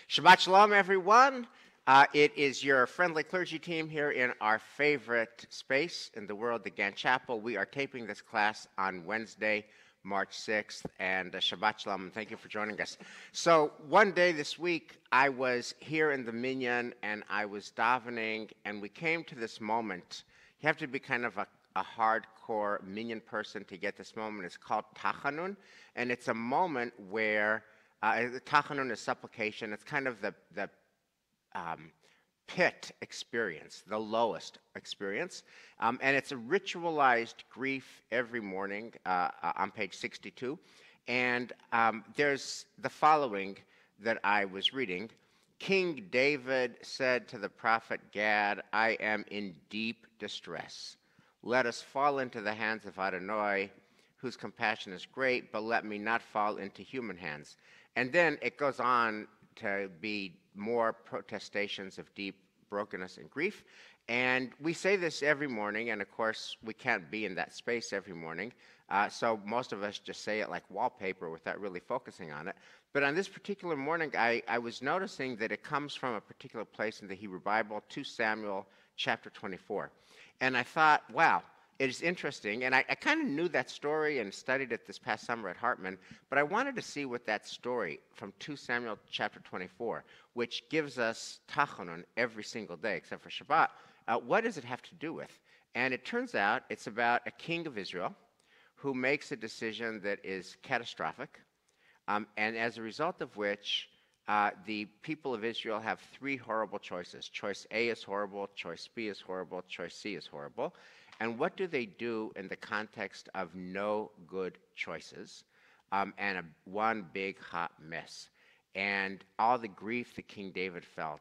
Shabbat Shalom, everyone. It is your friendly clergy team here in our favorite space in the world, the Gantt Chapel. We are taping this class on Wednesday, March 6th, and Shabbat Shalom, and thank you for joining us. So one day this week, I was here in the Minyan, and I was davening, and we came to this moment. You have to be kind of a hardcore Minyan person to get this moment. It's called Tachanun, and it's a moment where Tachanun is supplication. It's kind of the pit experience, the lowest experience. And it's a ritualized grief every morning on page 62. And there's the following that I was reading. King David said to the prophet Gad, I am in deep distress. Let us fall into the hands of Adonai, whose compassion is great, but let me not fall into human hands. And then it goes on to be more protestations of deep brokenness and grief. And we say this every morning, and of course, we can't be in that space every morning. So most of us just say it like wallpaper without really focusing on it. But on this particular morning, I was noticing that it comes from a particular place in the Hebrew Bible, 2 Samuel chapter 24. And I thought, wow, it is interesting, and I kind of knew that story and studied it this past summer at Hartman, but I wanted to see what that story from 2 Samuel chapter 24, which gives us Tachanun every single day except for Shabbat, what does it have to do with? And it turns out it's about a king of Israel who makes a decision that is catastrophic, and as a result of which the people of Israel have 3 horrible choices. Choice A is horrible, choice B is horrible, choice C is horrible. And what do they do in the context of no good choices and one big hot mess? And all the grief that King David felt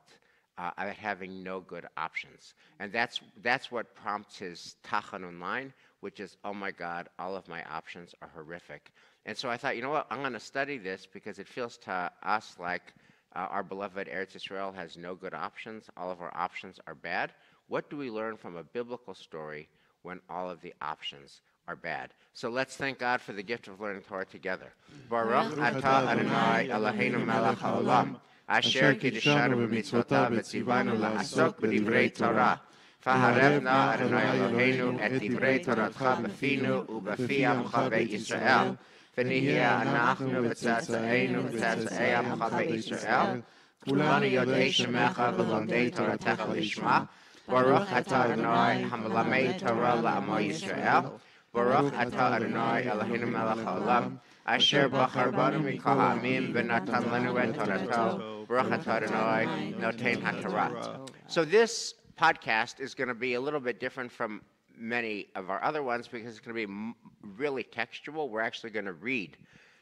at having no good options. And that's what prompts his Tachanun line, which is, oh my God, all of my options are horrific. And so I thought, you know what, I'm going to study this because it feels to us like our beloved Eretz Israel has no good options. All of our options are bad. What do we learn from a biblical story when all of the options are bad? So let's thank God for the gift of learning Torah together. Baruch atah Adonai Eloheinu melech haolam, asher kiddushanu b'mitzvotav v'tzivanu la'asok b'divrei Torah. V'harevna Adonai Eloheinu et divrei Toratcha b'finu u'b'fi amcha be'Yisrael. V'nihya anachnu v'tzatza'enu v'tzatza'ei amcha be'Yisrael. Kulanu yodei shemecha v'lomdei Toratecha lishma. Baruch atah Adonai hamelamed Torah la'amo Yisrael. Baruch atah Adonai Eloheinu melech haolam, asher bachar banu mikol ha'amim v'natan lanu et Torato. Baruch atah Adonai noten haTorah. So this podcast is going to be a little bit different from many of our other ones because it's going to be really textual. We're actually going to read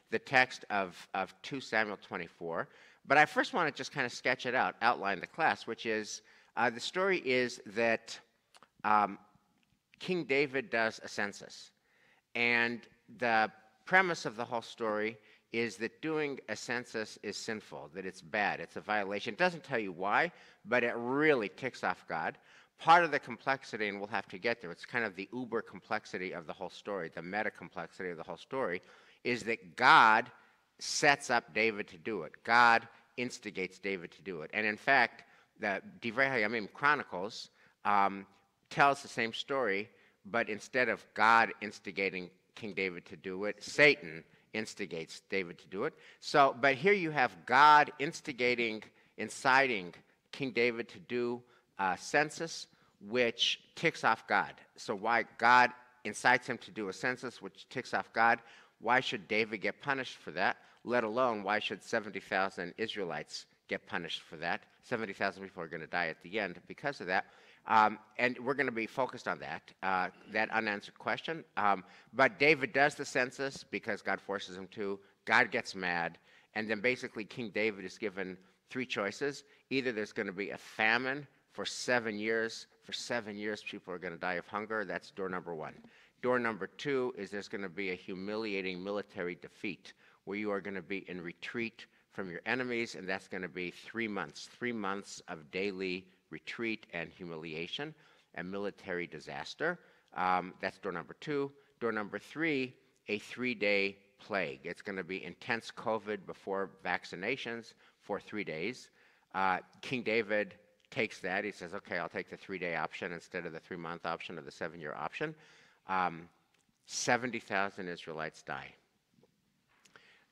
the text of 2 Samuel 24. But I first want to just kind of sketch it out, outline the class, which is the story is that King David does a census. And the premise of the whole story is that doing a census is sinful, that it's bad, it's a violation. It doesn't tell you why, but it really ticks off God. Part of the complexity, and we'll have to get there, it's kind of the uber complexity of the whole story, the meta complexity of the whole story, is that God sets up David to do it. God instigates David to do it. And in fact, the Divrei Hayamim Chronicles tells the same story, but instead of God instigating King David to do it, Satan instigates David to do it. So, but here you have God inciting King David to do a census, which ticks off God. So why God incites him to do a census, which ticks off God? Why should David get punished for that? Let alone why should 70,000 Israelites get punished for that? 70,000 people are going to die at the end because of that. And we're going to be focused on that unanswered question. But David does the census because God forces him to. God gets mad. And then basically King David is given 3 choices. Either there's going to be a famine for 7 years. For 7 years, people are going to die of hunger. That's door number 1. Door number 2 is there's going to be a humiliating military defeat where you are going to be in retreat from your enemies, and that's going to be 3 months. 3 months of daily retreat and humiliation and military disaster. That's door number 2. Door number 3, a 3-day plague. It's going to be intense COVID before vaccinations for 3 days. King David takes that. He says, okay, I'll take the 3-day option instead of the 3-month option or the 7-year option. 70,000 Israelites die.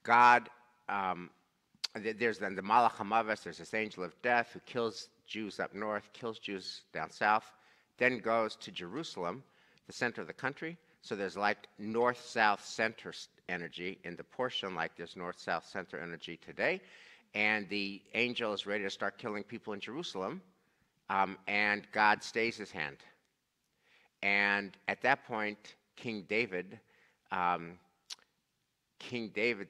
God, there's then the Malach HaMavet, there's this angel of death who kills Jews up north, kills Jews down south, then goes to Jerusalem, the center of the country. So there's like north-south center energy in the portion, like there's north-south center energy today. And the angel is ready to start killing people in Jerusalem, and God stays his hand. And at that point, King David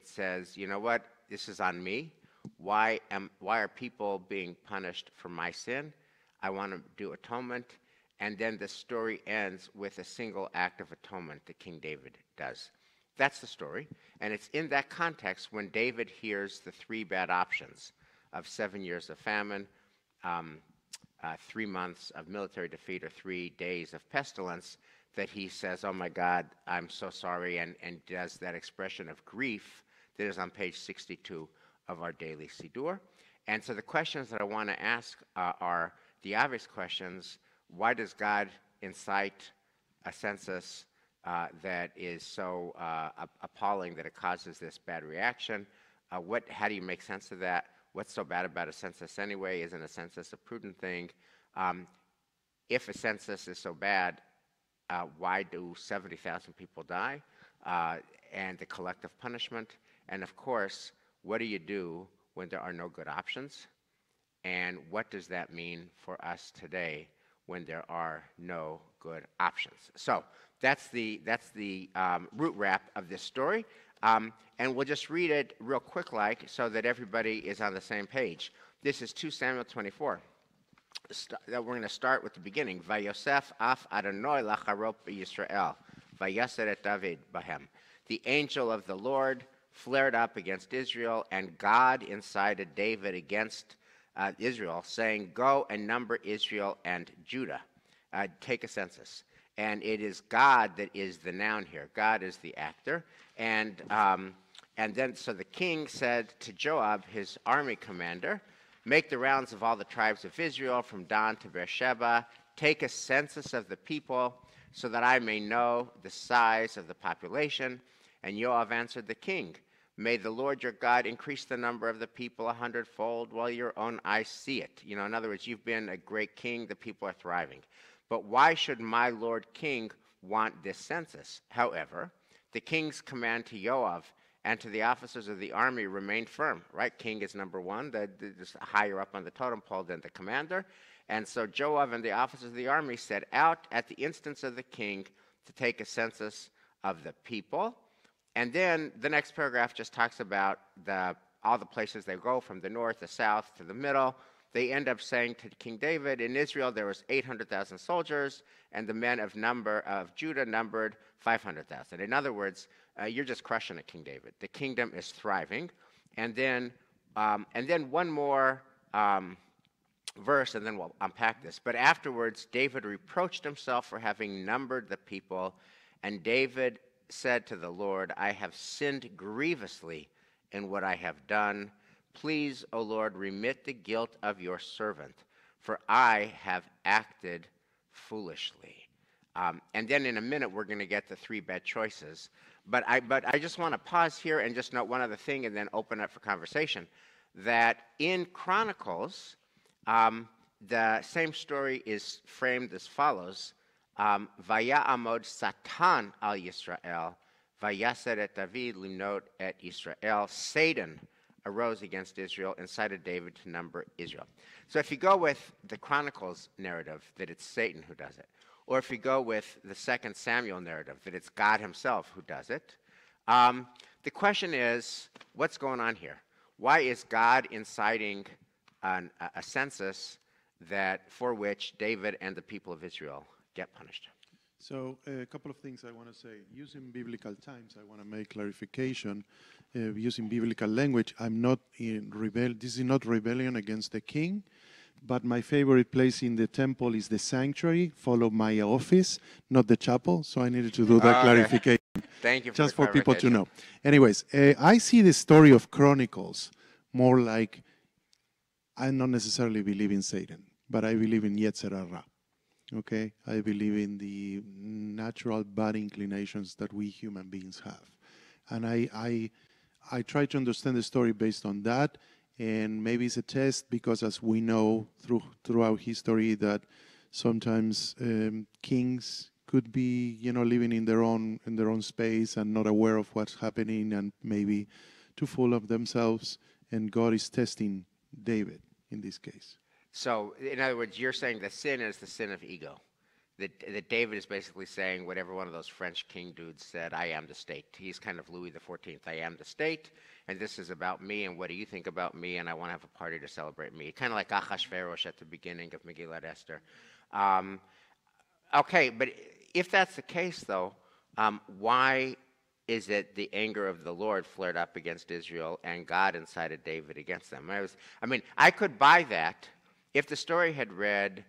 says, you know what, this is on me. Why are people being punished for my sin? I want to do atonement. And then the story ends with a single act of atonement that King David does. That's the story. And it's in that context when David hears the 3 bad options of 7 years of famine, 3 months of military defeat, or 3 days of pestilence, that he says, oh my God, I'm so sorry, and does that expression of grief that is on page 62 of our daily Siddur. And so the questions that I want to ask are the obvious questions. Why does God incite a census that is so appalling that it causes this bad reaction? How do you make sense of that? What's so bad about a census anyway? Isn't a census a prudent thing? If a census is so bad, why do 70,000 people die? And the collective punishment. And of course, what do you do when there are no good options? And what does that mean for us today when there are no good options? So that's the root wrap of this story. And we'll just read it real quick like so that everybody is on the same page. This is 2 Samuel 24. We're going to start with the beginning. Vayosef af Adonai lacharop Yisrael. Vayaser et David bahem. The angel of the Lord flared up against Israel, and God incited David against Israel, saying, go and number Israel and Judah. Take a census. And it is God that is the noun here. God is the actor. And then, so the king said to Joab, his army commander, make the rounds of all the tribes of Israel from Dan to Beersheba. Take a census of the people so that I may know the size of the population. And Joab answered the king, may the Lord your God increase the number of the people 100-fold while your own eyes see it. You know, in other words, you've been a great king, the people are thriving. But why should my Lord king want this census? However, the king's command to Joab and to the officers of the army remained firm, right? King is number one, just higher up on the totem pole than the commander. And so Joab and the officers of the army set out at the instance of the king to take a census of the people. And then the next paragraph just talks about all the places they go, from the north, the south, to the middle. They end up saying to King David, in Israel there was 800,000 soldiers, and the men of Judah numbered 500,000. In other words, you're just crushing it, King David. The kingdom is thriving. And then one more verse, and then we'll unpack this. But afterwards, David reproached himself for having numbered the people, and David said to the Lord, I have sinned grievously in what I have done. Please, O Lord, remit the guilt of your servant, for I have acted foolishly. And then in a minute, we're going to get the 3 bad choices. But I just want to pause here and just note one other thing and then open up for conversation. That in Chronicles, the same story is framed as follows. Vaya'amod Satan al Yisrael, vayaser et David limnot et Israel. Satan arose against Israel, incited David to number Israel. So if you go with the Chronicles narrative, that it's Satan who does it, or if you go with the 2 Samuel narrative, that it's God himself who does it, the question is, what's going on here? Why is God inciting a census for which David and the people of Israel get punished? So a couple of things I want to say. Using biblical times, I want to make clarification. Using biblical language, I'm not in this is not rebellion against the king, but my favorite place in the temple is the sanctuary, followed my office, not the chapel. So I needed to do that clarification. Thank you for just the for people to know. Anyways, I see the story of Chronicles more like I don't necessarily believe in Satan, but I believe in Yetzer Hara. Okay, I believe in the natural bad inclinations that we human beings have, and I try to understand the story based on that. And maybe it's a test because, as we know throughout history, that sometimes kings could be, living in their own space and not aware of what's happening, and maybe too full of themselves. And God is testing David in this case. So, in other words, you're saying the sin is the sin of ego. That David is basically saying whatever one of those French king dudes said, I am the state. He's kind of Louis XIV. I am the state, and this is about me, and what do you think about me, and I want to have a party to celebrate me. Kind of like Achashverosh at the beginning of Megillat Esther. Okay, but if that's the case, though, why is it the anger of the Lord flared up against Israel and God incited David against them? I could buy that if the story had read,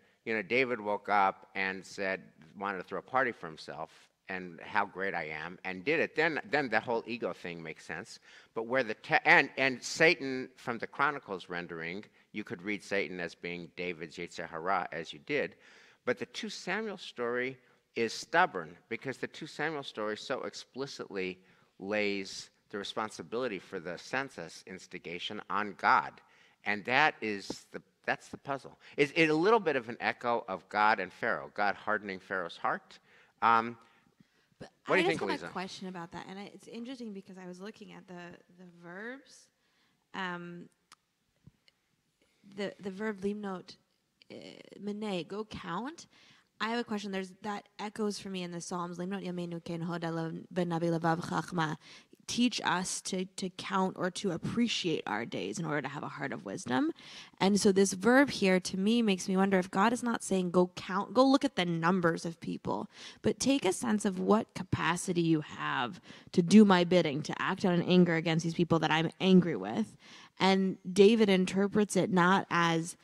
David woke up and wanted to throw a party for himself and how great I am, and did it. Then the whole ego thing makes sense. But where and Satan from the Chronicles rendering, you could read Satan as being David's Yetzer Hara, as you did. But the 2 Samuel story is stubborn because the 2 Samuel story so explicitly lays the responsibility for the census instigation on God, and that's the puzzle. Is it a little bit of an echo of God and Pharaoh, God hardening Pharaoh's heart? What do you think, Lisa? I just have a question about that, and it's interesting because I was looking at the verbs. The verb limnot, mene, go count. I have a question. That echoes for me in the Psalms. Limnot yamenu ken hoda benabi levav chachma. Teach us to count or to appreciate our days in order to have a heart of wisdom. And so this verb here to me makes me wonder if God is not saying go count, go look at the numbers of people, but take a sense of what capacity you have to do my bidding, to act out in anger against these people that I'm angry with. And David interprets it not as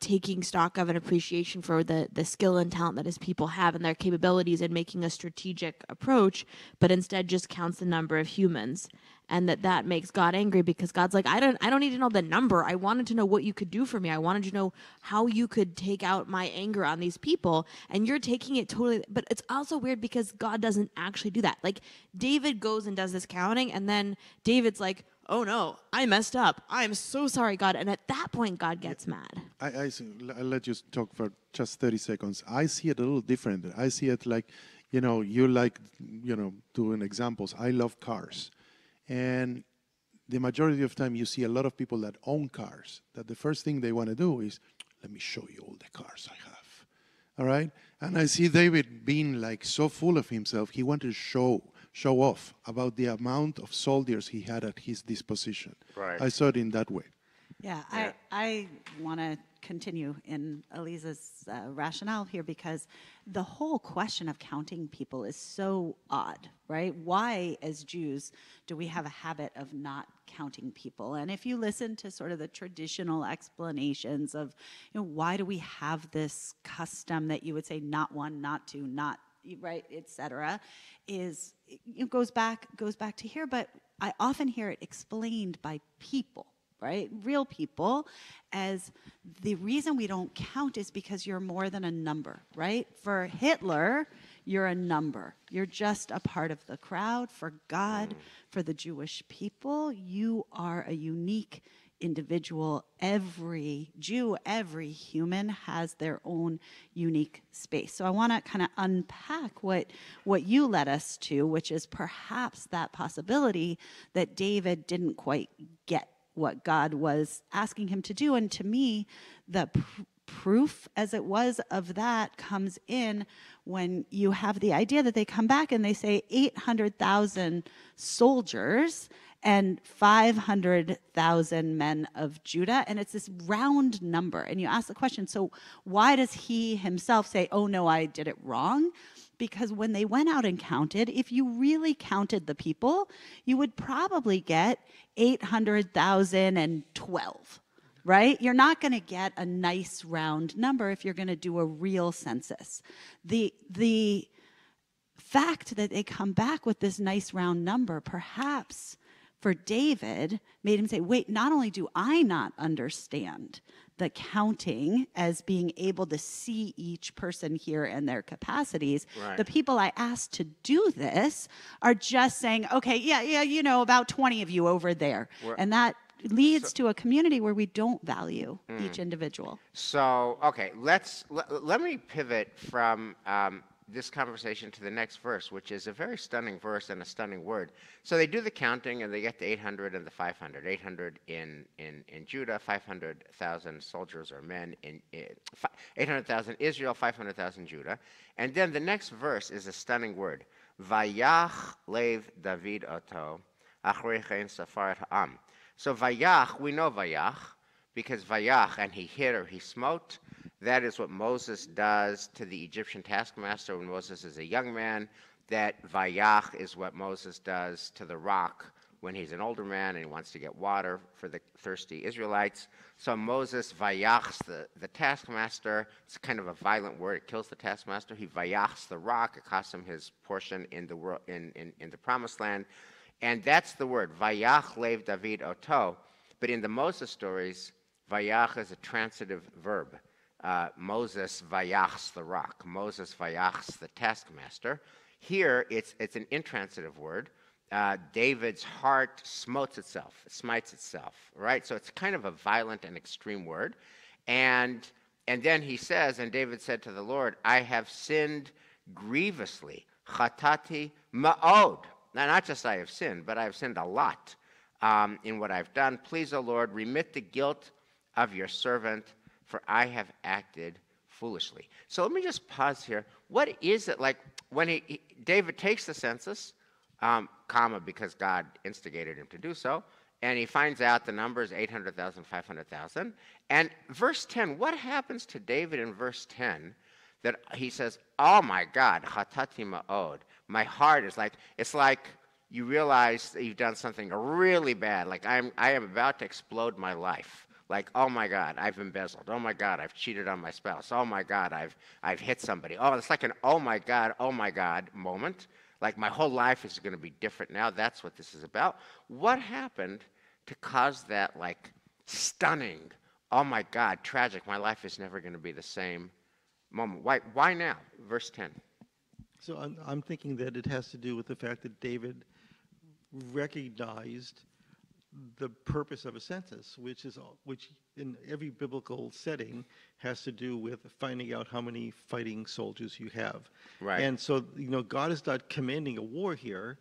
taking stock of an appreciation for the skill and talent that his people have and their capabilities and making a strategic approach, but instead just counts the number of humans. And that makes God angry because God's like, I don't need to know the number. I wanted to know what you could do for me. I wanted to know how you could take out my anger on these people. And you're taking it totally, but it's also weird because God doesn't actually do that. Like David goes and does this counting, and then David's like, oh no, I messed up. I'm so sorry, God. And at that point, God gets mad. I'll let you talk for just 30 seconds. I see it a little different. I see it like, you like, doing examples. I love cars. And the majority of time you see a lot of people that own cars, that the first thing they want to do is, let me show you all the cars I have. All right? And I see David being like so full of himself, he wanted to show off about the amount of soldiers he had at his disposition. Right. I saw it in that way. Yeah, I want to continue in Eliza's rationale here because the whole question of counting people is so odd, right? Why, as Jews, do we have a habit of not counting people? And if you listen to sort of the traditional explanations of, why do we have this custom that you would say not one, not two, not right, etc., it goes back to here. But I often hear it explained by people. Right? Real people, as the reason we don't count is because you're more than a number, right? For Hitler, you're a number. You're just a part of the crowd. For God, for the Jewish people, you are a unique individual. Every Jew, every human has their own unique space. So I want to kind of unpack what you led us to, which is perhaps that possibility that David didn't quite get what God was asking him to do. And to me, the proof, as it was, of that comes in when you have the idea that they come back and they say 800,000 soldiers and 500,000 men of Judah. And it's this round number. And you ask the question, so why does he himself say, oh no, I did it wrong? Because when they went out and counted, if you really counted the people, you would probably get 800,012, right? You're not going to get a nice round number if you're going to do a real census. The fact that they come back with this nice round number perhaps for David made him say, wait, not only do I not understand the counting as being able to see each person here and their capacities, Right. the people I asked to do this are just saying, okay, yeah, about 20 of you over there. And that leads to a community where we don't value each individual. So, okay, let me pivot from this conversation to the next verse, which is a very stunning verse and a stunning word. So they do the counting, and they get the 800 and the 500. 800 in Judah, 500,000 soldiers or men in 800,000 Israel, 500,000 Judah. And then the next verse is a stunning word. Vayach lev David oto, achrei chen safar et ha'am. So Vayach, we know Vayach, because Vayach, and he hit or he smote, that is what Moses does to the Egyptian taskmaster when Moses is a young man. That Vayach is what Moses does to the rock when he's an older man and he wants to get water for the thirsty Israelites. So Moses Vayachs the taskmaster. It's kind of a violent word. It kills the taskmaster. He Vayachs the rock. It costs him his portion in the world, in the promised land. And that's the word, Vayach lev David oto. But in the Moses stories, Vayach is a transitive verb. Moses Vayachs the rock. Moses Vayachs the taskmaster. Here, it's an intransitive word. David's heart smites itself, right? So it's kind of a violent and extreme word. And then he says, and David said to the Lord, I have sinned grievously, chatati ma'od. Now, not just I have sinned, but I have sinned a lot in what I've done. Please, O Lord, remit the guilt of your servant, for I have acted foolishly. So let me just pause here. What is it like when David takes the census, because God instigated him to do so, and he finds out the number is 800,000, 500,000. And verse 10, what happens to David in verse 10 that he says, oh my God, chatati ma'od. My heart is like, it's like you realize that you've done something really bad. Like I am about to explode my life. Like, oh my God, I've embezzled. Oh my God, I've cheated on my spouse. Oh my God, I've hit somebody. Oh, it's like an oh my God moment. Like my whole life is going to be different now. That's what this is about. What happened to cause that like stunning, oh my God, tragic, my life is never going to be the same moment? Why now? Verse 10. So I'm thinking that it has to do with the fact that David recognized the purpose of a census, which in every biblical setting has to do with finding out how many fighting soldiers you have. Right. And so God is not commanding a war here.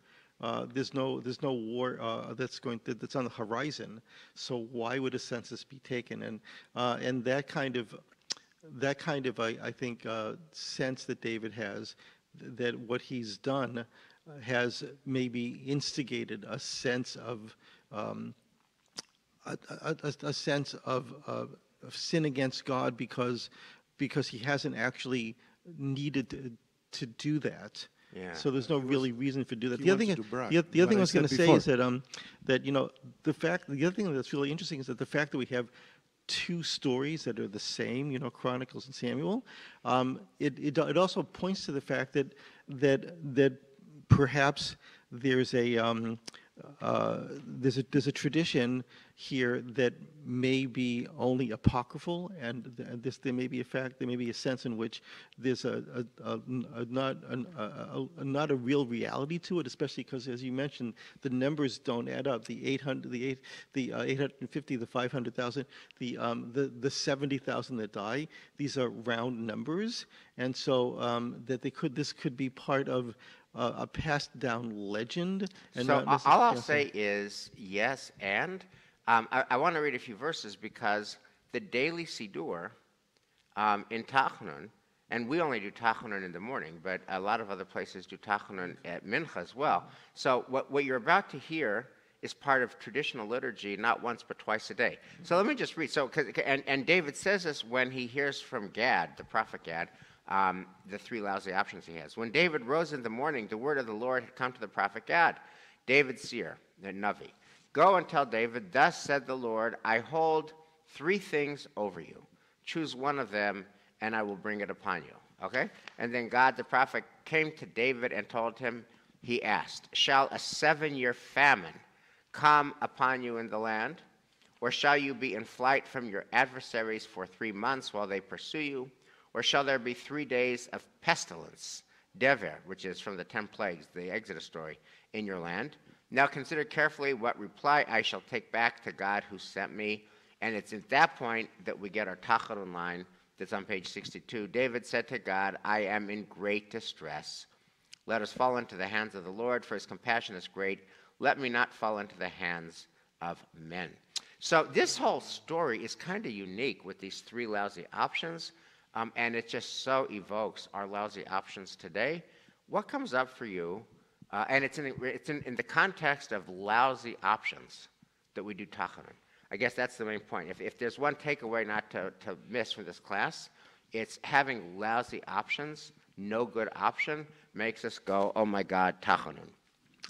There's no war that's on the horizon. So why would a census be taken? And that kind of I think sense that David has, that what he's done has maybe instigated a sense of a sense of sin against God because he hasn't actually needed to do that. Yeah. So there's no really reason for do that. He The other wants thing, to brag, the other what thing I I was going to said say before. is that the other thing that's really interesting is that the fact that we have two stories that are the same, Chronicles and Samuel, it also points to the fact that perhaps there's a tradition here that may be only apocryphal, and there may be a sense in which there's not a real reality to it, especially because, as you mentioned, the numbers don't add up. The 850, the 500,000, the 70,000 that die. These are round numbers, and so this could be part of a passed down legend. And So not all necessarily- I'll say is yes, and I want to read a few verses because the daily Siddur in Tachanun, and we only do Tachanun in the morning, but a lot of other places do Tachanun at Mincha as well. So what you're about to hear is part of traditional liturgy, not once but twice a day. So let me just read. So and David says this when he hears from Gad, the prophet Gad, the three lousy options he has. When David rose in the morning, the word of the Lord had come to the prophet Gad, David's seer, the Navi. Go and tell David, thus said the Lord, I hold 3 things over you. Choose one of them, and I will bring it upon you. Okay? And then God, the prophet, came to David and told him, he asked, shall a 7-year famine come upon you in the land? Or shall you be in flight from your adversaries for 3 months while they pursue you? Or shall there be 3 days of pestilence, dever, which is from the 10 plagues, the Exodus story, in your land? Now consider carefully what reply I shall take back to God who sent me. And it's at that point that we get our Tachanun line that's on page 62. David said to God, I am in great distress. Let us fall into the hands of the Lord, for his compassion is great. Let me not fall into the hands of men. So this whole story is kind of unique with these 3 lousy options, and it just so evokes our lousy options today. What comes up for you? And it's in the context of lousy options that we do Tachanun. I guess that's the main point. If there's one takeaway not to miss from this class, it's having lousy options. No good option makes us go, oh my God, Tachanun.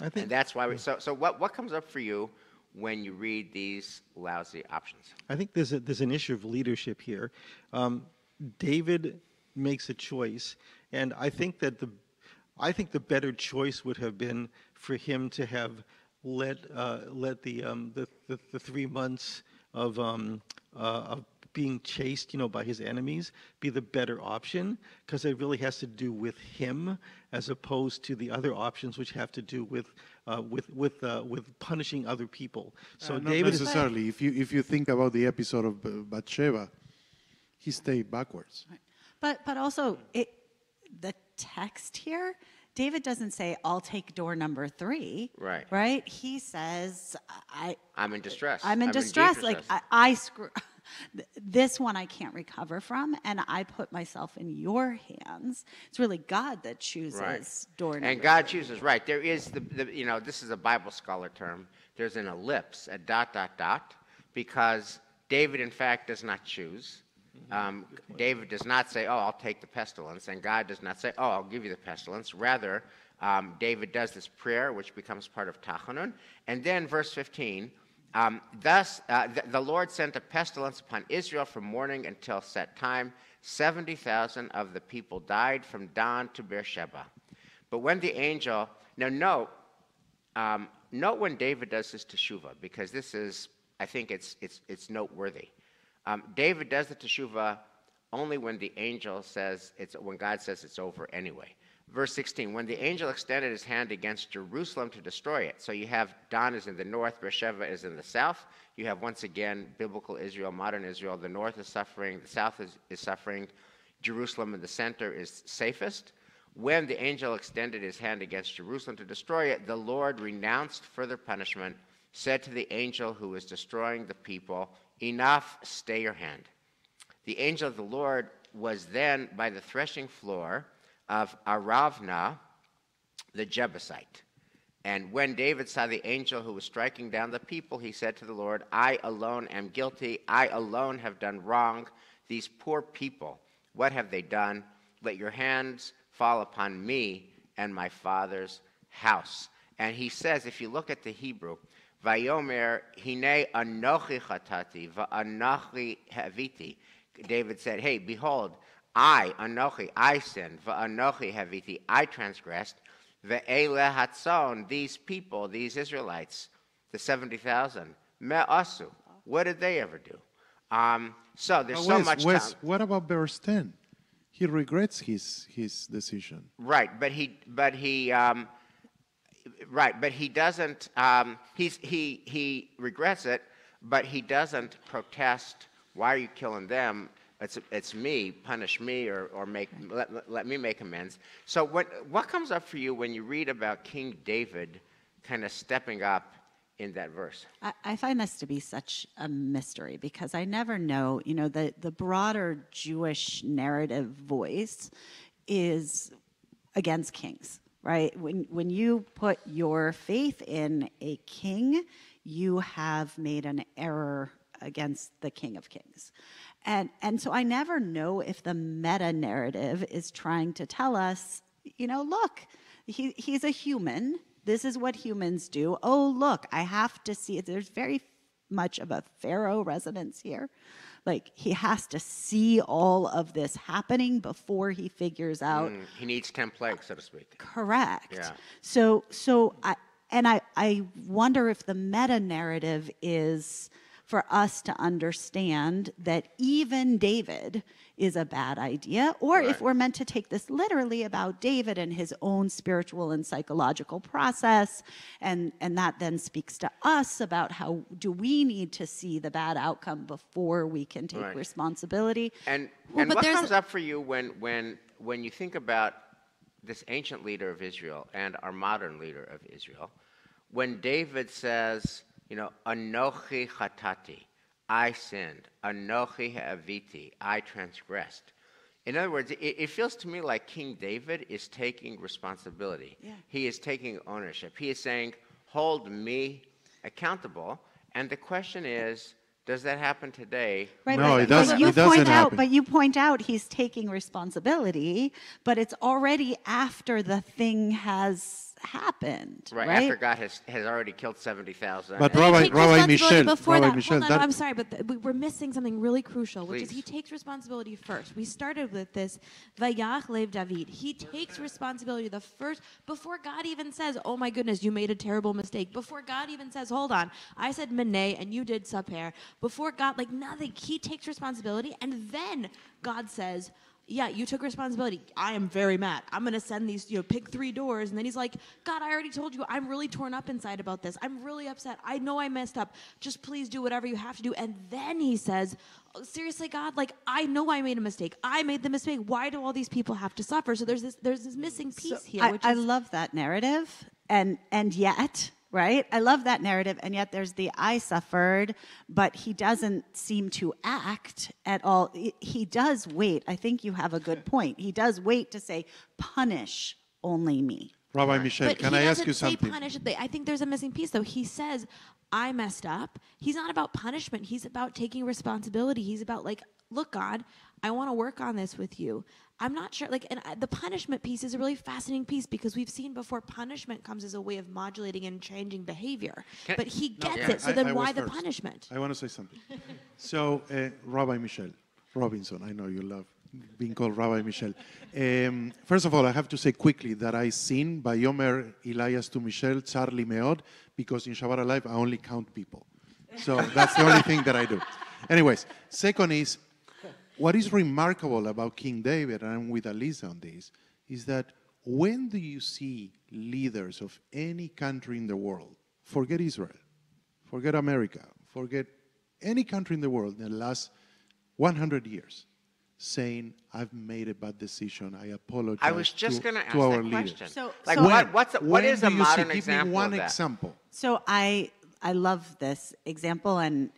And that's why we. So what comes up for you when you read these lousy options? I think there's an issue of leadership here. David makes a choice, and I think the better choice would have been for him to have let the 3 months of being chased, by his enemies, be the better option, because it really has to do with him, as opposed to the other options, which have to do with punishing other people. So not David necessarily. If you think about the episode of Bathsheba, he stayed backwards. But also, the text here, David doesn't say, I'll take door number 3. Right. Right? He says, I'm in distress. I'm in deep distress. Like, I screw. This one I can't recover from, and I put myself in your hands. It's really God that chooses door number 3. And God chooses, right. There is this is a Bible scholar term. There's an ellipse, a ... because David, in fact, does not choose. David does not say, oh, I'll take the pestilence, and God does not say, oh, I'll give you the pestilence. Rather, David does this prayer, which becomes part of Tachanun. And then verse 15, thus the Lord sent a pestilence upon Israel from morning until set time. 70,000 of the people died from Dan to Beersheba. But when the angel, now note when David does this teshuvah, because this is, I think it's noteworthy. David does the teshuvah only when the angel says when God says it's over anyway. Verse 16, when the angel extended his hand against Jerusalem to destroy it. So you have Dan is in the north, Beersheba is in the south. You have once again biblical Israel, modern Israel. The north is suffering, the south is suffering. Jerusalem in the center is safest. When the angel extended his hand against Jerusalem to destroy it, the Lord renounced further punishment, said to the angel who was destroying the people, enough, stay your hand. The angel of the Lord was then by the threshing floor of Aravna, the Jebusite. And when David saw the angel who was striking down the people, he said to the Lord, I alone am guilty. I alone have done wrong. These poor people, what have they done? Let your hands fall upon me and my father's house. And he says, if you look at the Hebrew, Vayomer hine anochi chatati va'anochi haviti. David said, hey, behold, Anochi, I sinned, va'anochi haviti, I transgressed, ve'ele hatzon, these people, these Israelites, the 70,000, me'asu, what did they ever do? So there's so much time. What about verse 10? He regrets his decision. Right, but he doesn't. He regrets it, but he doesn't protest. Why are you killing them? It's me. Punish me, or let me make amends. So what comes up for you when you read about King David kind of stepping up in that verse? I find this to be such a mystery because I never know. The broader Jewish narrative voice is against kings. Right? When you put your faith in a king, you have made an error against the King of Kings. And so I never know if the meta-narrative is trying to tell us, look, he's a human. This is what humans do. Oh, look, I have to see it. There's very much of a Pharaoh resonance here. Like, he has to see all of this happening before he figures out. He needs 10 plagues, so to speak. Correct. Yeah. So I wonder if the meta narrative is for us to understand that even David is a bad idea, or if we're meant to take this literally about David and his own spiritual and psychological process, and that then speaks to us about how do we need to see the bad outcome before we can take responsibility. And Well, but what there's comes up for you when you think about this ancient leader of Israel and our modern leader of Israel, when David says, you know, Anochi chatati, I sinned. Anochi ha'aviti, I transgressed. In other words, it feels to me like King David is taking responsibility. Yeah. He is taking ownership. He is saying, hold me accountable. And the question is, does that happen today? Right, No, but, it doesn't- but you it doesn't point out, happen. but you point out he's taking responsibility, but it's already after the thing has happened, Right, right? after God has already killed 70,000. But And he Rabbi takes responsibility Michel, before Rabbi that. Michel, Hold on, that- I'm sorry, but we're missing something really crucial, which is he Please. takes responsibility first. We started with this, Vayach lev David. He takes responsibility the first, before God even says, oh my goodness, you made a terrible mistake. Before God even says, hold on, I said Meneh and you did Saper. Before God, like nothing, he takes responsibility, and then God says, yeah, you took responsibility. I am very mad. I'm going to send these, pick 3 doors. And then he's like, God, I already told you, I'm really torn up inside about this. I'm really upset. I know I messed up. Just please do whatever you have to do. And then he says, oh, seriously, God, like, I know I made a mistake. I made the mistake. Why do all these people have to suffer? So there's this missing piece here. I love that narrative, and yet, right? I love that narrative, and yet there's the I suffered, but he doesn't seem to act at all. He does wait. I think you have a good point. He does wait to say, punish only me. Rabbi Michel, But can he I ask doesn't you say something? punish. I think there's a missing piece, though. He says, I messed up. He's not about punishment. He's about taking responsibility. He's about, like, look, God, I want to work on this with you. I'm not sure, the punishment piece is a really fascinating piece because we've seen before punishment comes as a way of modulating and changing behavior. But he gets it, so then I why was the first. punishment? I want to say something. So, Rabbi Michel Robinson, I know you love being called Rabbi Michel. First of all, I have to say quickly that I sing Bayomer Elias to Michel, Charlie Meod, because in Shabbat Alive I only count people. So that's the only thing that I do. Anyways, second is, what is remarkable about King David, and I'm with Elisa on this, is that when do you see leaders of any country in the world, forget Israel, forget America, forget any country in the world in the last 100 years, saying, I've made a bad decision, I apologize I was just going to ask our that leaders. question. So- Like, so- what is a do you see? modern Give example me one of that? example. So I love this example, and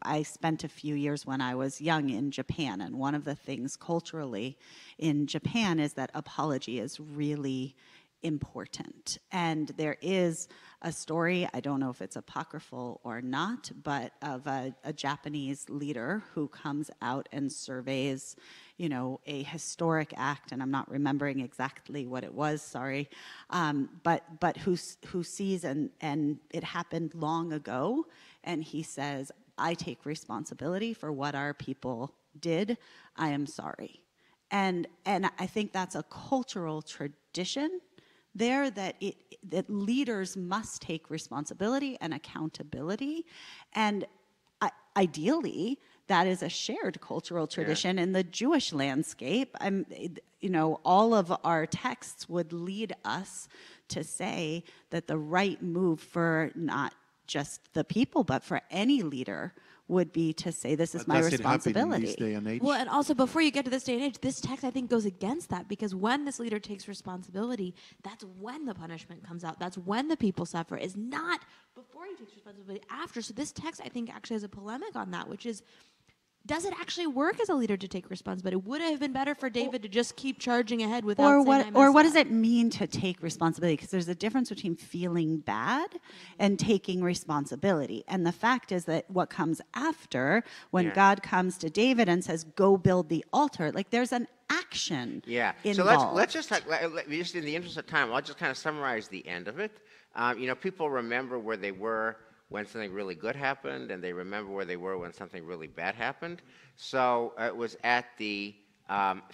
I spent a few years when I was young in Japan, and one of the things culturally in Japan is that apology is really important. And there is a story, I don't know if it's apocryphal or not, but of a Japanese leader who comes out and surveys, a historic act, and I'm not remembering exactly what it was, sorry, but who sees, and it happened long ago, and he says, I take responsibility for what our people did. I am sorry. And I think that's a cultural tradition there that leaders must take responsibility and accountability, and ideally that is a shared cultural tradition in the Jewish landscape. All of our texts would lead us to say that the right move for not just the people but for any leader would be to say, this is But my does it happen responsibility. in this day and age? Well, and also before you get to this day and age, this text I think goes against that, because when this leader takes responsibility, that's when the punishment comes out. That's when the people suffer. Is not before he takes responsibility, after. So this text I think actually has a polemic on that, which is, does it actually work as a leader to take responsibility? Would it have been better for David to just keep charging ahead without saying, Or what messed does up? it mean to take responsibility? Because there's a difference between feeling bad and taking responsibility. And the fact is that what comes after, when God comes to David and says, go build the altar, like there's an action involved. So let's just talk, just in the interest of time, I'll just kind of summarize the end of it. People remember where they were when something really good happened, and they remember where they were when something really bad happened. So it was at the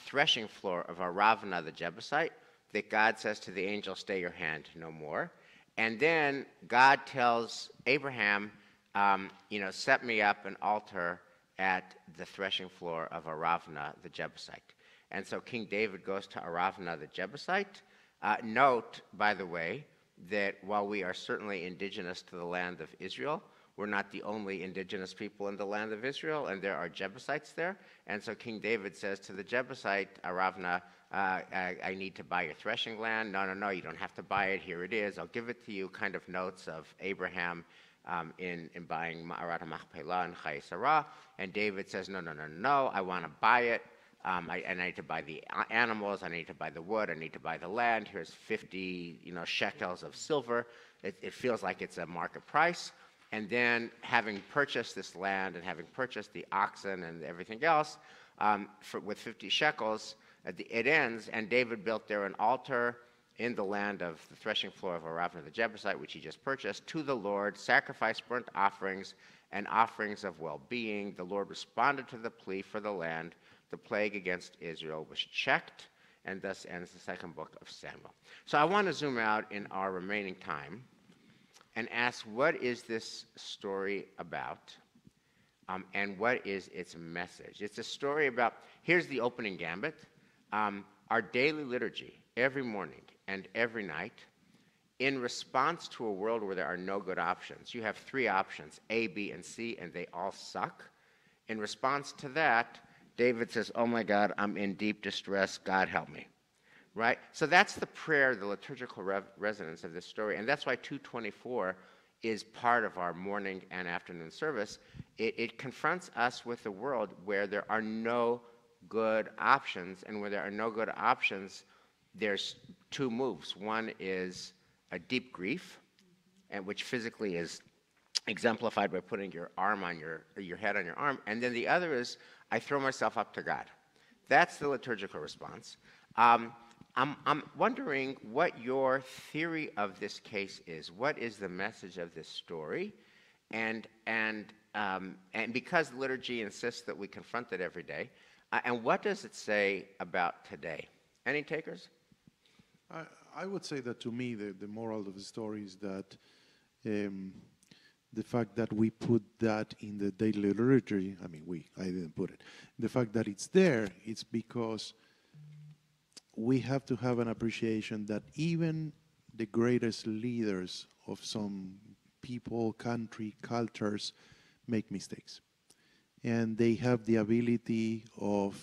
threshing floor of Aravna the Jebusite that God says to the angel, stay your hand no more. And then God tells Abraham, set me up an altar at the threshing floor of Aravna, the Jebusite. And so King David goes to Aravna, the Jebusite. Note, by the way, that while we are certainly indigenous to the land of Israel, we're not the only indigenous people in the land of Israel, and there are Jebusites there. And so King David says to the Jebusite, Aravna, I need to buy your threshing land. No, you don't have to buy it. Here it is. I'll give it to you. Kind of notes of Abraham in buying Ma'arat Machpelah and Chai Sarah. And David says, no, I want to buy it. I need to buy the animals. I need to buy the wood. I need to buy the land. Here's 50 shekels of silver. It feels like it's a market price. And then having purchased this land and having purchased the oxen and everything else with 50 shekels, it ends, and David built there an altar in the land of the threshing floor of Aravna the Jebusite, which he just purchased, to the Lord, sacrificed burnt offerings and offerings of well-being. The Lord responded to the plea for the land. The plague against Israel was checked, and thus ends the second book of Samuel. So I want to zoom out in our remaining time and ask, what is this story about? And what is its message? It's a story about, here's the opening gambit. Our daily liturgy, every morning and every night, in response to a world where there are no good options. You have three options, A, B, and C, and they all suck. In response to that, David says, oh my God, I'm in deep distress, God help me. Right? So that's the prayer, the liturgical resonance of this story, and that's why 224 is part of our morning and afternoon service. It confronts us with a world where there are no good options, and where there are no good options, there's two moves. One is a deep grief, and which physically is exemplified by putting your arm on your head on your arm, and then the other is I throw myself up to God. That's the liturgical response. I'm wondering what your theory of this case is. What is the message of this story? And because liturgy insists that we confront it every day, and what does it say about today? Any takers? I would say that to me, the moral of the story is that the fact that we put that in the daily liturgy, I didn't put it. The fact that it's there, it's because we have to have an appreciation that even the greatest leaders of some people, country, cultures make mistakes. And they have the ability of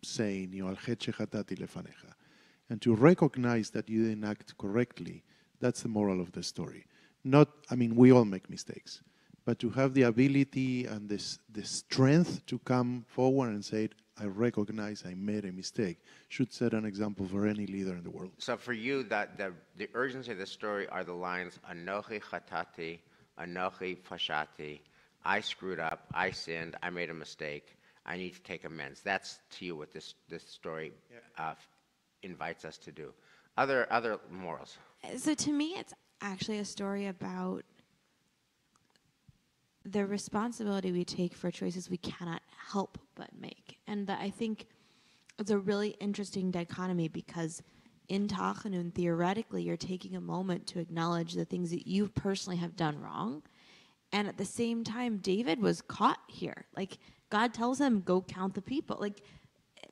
saying, al chet shechatati lefanecha. And to recognize that you didn't act correctly, that's the moral of the story. We all make mistakes, but to have the ability and the strength to come forward and say, I recognize I made a mistake, should set an example for any leader in the world. So for you, the urgency of the story are the lines, Anochi chatati, Anochi fashati, I screwed up, I sinned, I made a mistake, I need to take amends. That's to you what this story invites us to do. Other morals? So to me, it's actually a story about the responsibility we take for choices we cannot help but make. And that I think it's a really interesting dichotomy, because in Tachanun, theoretically, you're taking a moment to acknowledge the things that you personally have done wrong. And at the same time, David was caught here. Like, God tells him, go count the people. Like,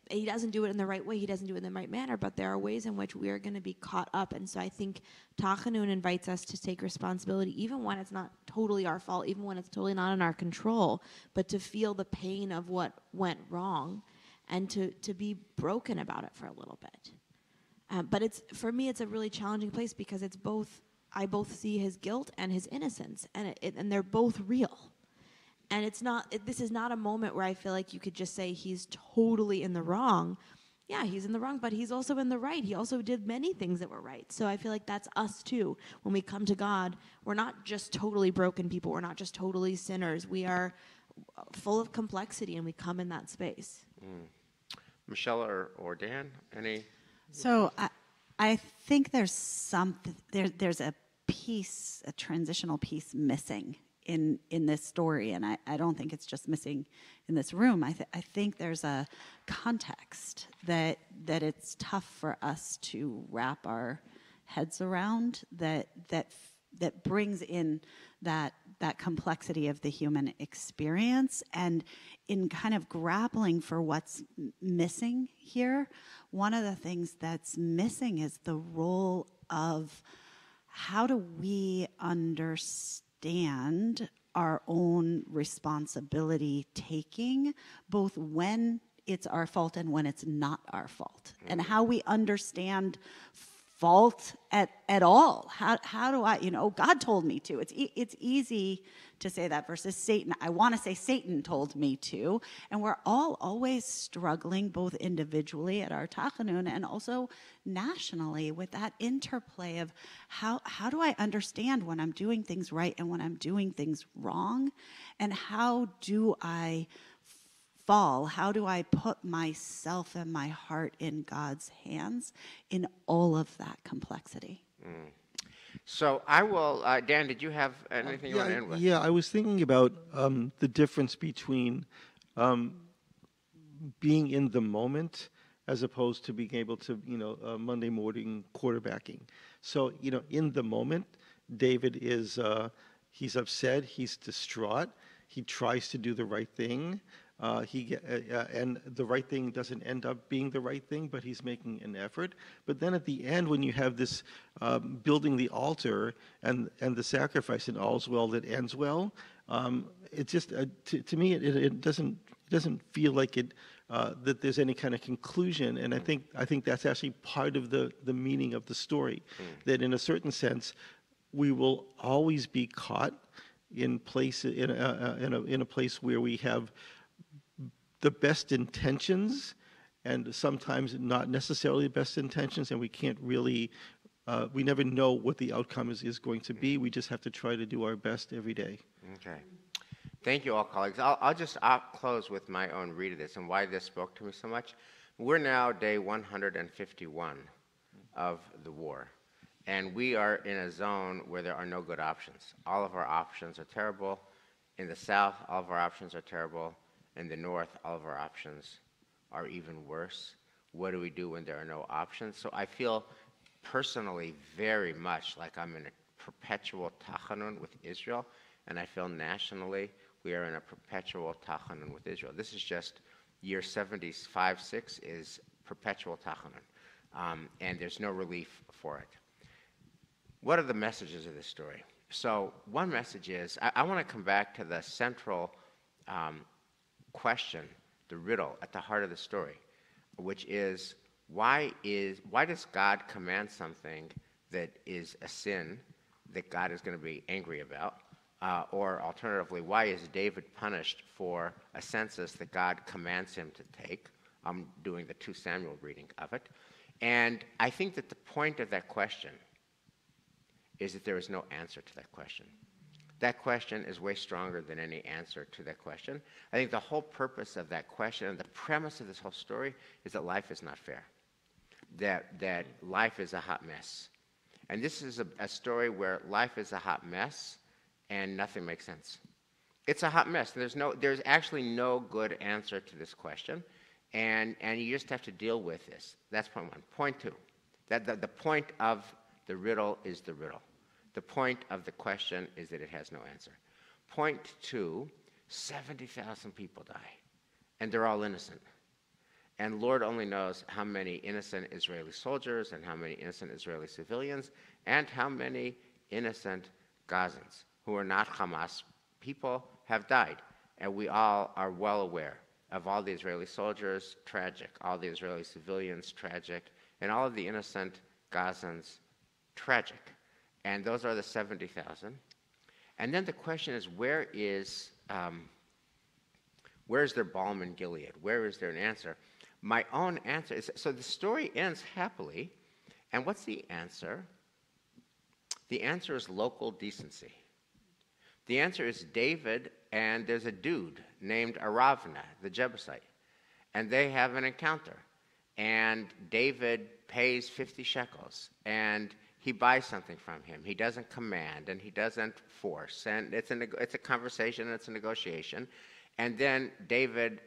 he doesn't do it in the right way. He doesn't do it in the right manner, but there are ways in which we are going to be caught up. And so I think Tachanun invites us to take responsibility, even when it's not totally our fault, even when it's totally not in our control, but to feel the pain of what went wrong and to be broken about it for a little bit. But for me, it's a really challenging place, because I both see his guilt and his innocence, and they're both real. And this is not a moment where I feel like you could just say he's totally in the wrong. Yeah, he's in the wrong, but he's also in the right. He also did many things that were right. So I feel like that's us too. When we come to God, we're not just totally broken people. We're not just totally sinners. We are full of complexity, and we come in that space. Michelle or Dan, any? So I think there's a piece, a transitional piece missing in this story, and I don't think it's just missing in this room. I think there's a context that it's tough for us to wrap our heads around, that brings in that complexity of the human experience. And in kind of grappling for what's missing here, one of the things that's missing is the role of how do we understand our own responsibility taking, both when it's our fault and when it's not our fault, and how we understand fault at all. How do I, God told me to. It's easy to say that versus Satan. I want to say Satan told me to. And we're all always struggling, both individually at our tachanun and also nationally, with that interplay of how do I understand when I'm doing things right and when I'm doing things wrong? And how do I fall? How do I put myself and my heart in God's hands in all of that complexity? So I will, Dan, did you have anything you want to end with? Yeah, I was thinking about the difference between being in the moment as opposed to being able to, Monday morning quarterbacking. So, in the moment, David is, he's upset, he's distraught, he tries to do the right thing. And the right thing doesn't end up being the right thing, but he's making an effort. But then at the end, when you have this building the altar and the sacrifice, and all's well that ends well, it just to me it doesn't feel like it that there's any kind of conclusion. And I think that's actually part of the meaning of the story, that in a certain sense we will always be caught in a place where we have the best intentions, and sometimes not necessarily the best intentions, and we can't really, we never know what the outcome is going to be. We just have to try to do our best every day. Okay. Thank you all, colleagues. I'll just close with my own read of this and why this spoke to me so much. We're now day 151 of the war, and we are in a zone where there are no good options. All of our options are terrible. In the south, all of our options are terrible. In the north, all of our options are even worse. What do we do when there are no options? So I feel personally very much like I'm in a perpetual tachanun with Israel, and I feel nationally we are in a perpetual tachanun with Israel. This is just year 75-6 is perpetual tachanun, and there's no relief for it. What are the messages of this story? So one message is, I want to come back to the central question, the riddle at the heart of the story, which is why does God command something that is a sin that God is going to be angry about? Or alternatively, why is David punished for a census that God commands him to take? I'm doing the 2 Samuel reading of it. And I think that the point of that question is that there is no answer to that question. That question is way stronger than any answer to that question. I think the whole purpose of that question and the premise of this whole story is that life is not fair, that life is a hot mess. And this is a story where life is a hot mess and nothing makes sense. It's a hot mess. There's actually no good answer to this question, and you just have to deal with this. That's point one. Point two, that the point of the riddle is the riddle. The point of the question is that it has no answer. Point two, 70,000 people die, and they're all innocent. And Lord only knows how many innocent Israeli soldiers and how many innocent Israeli civilians and how many innocent Gazans who are not Hamas people have died. And we all are well aware of all the Israeli soldiers, tragic, all the Israeli civilians, tragic, and all of the innocent Gazans, tragic. And those are the 70,000. And then the question is, where is their balm in Gilead? Where is there an answer? My own answer is, so the story ends happily, and what's the answer? The answer is local decency. The answer is David, and there's a dude named Aravna, the Jebusite, and they have an encounter. And David pays 50 shekels, and he buys something from him. He doesn't command, and he doesn't force, and it's a conversation, and it's a negotiation. And then David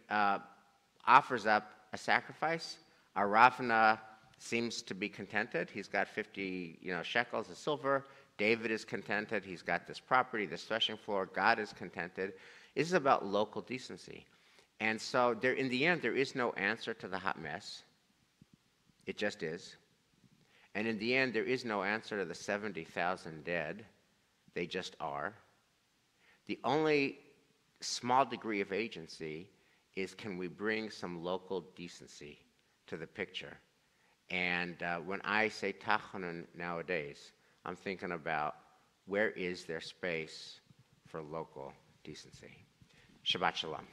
offers up a sacrifice. Aravna seems to be contented. He's got 50 shekels of silver. David is contented. He's got this property, this threshing floor. God is contented. This is about local decency. And so in the end, there is no answer to the hot mess. It just is. And in the end, there is no answer to the 70,000 dead. They just are. The only small degree of agency is, can we bring some local decency to the picture? And when I say tachanun nowadays, I'm thinking about, where is there space for local decency? Shabbat shalom.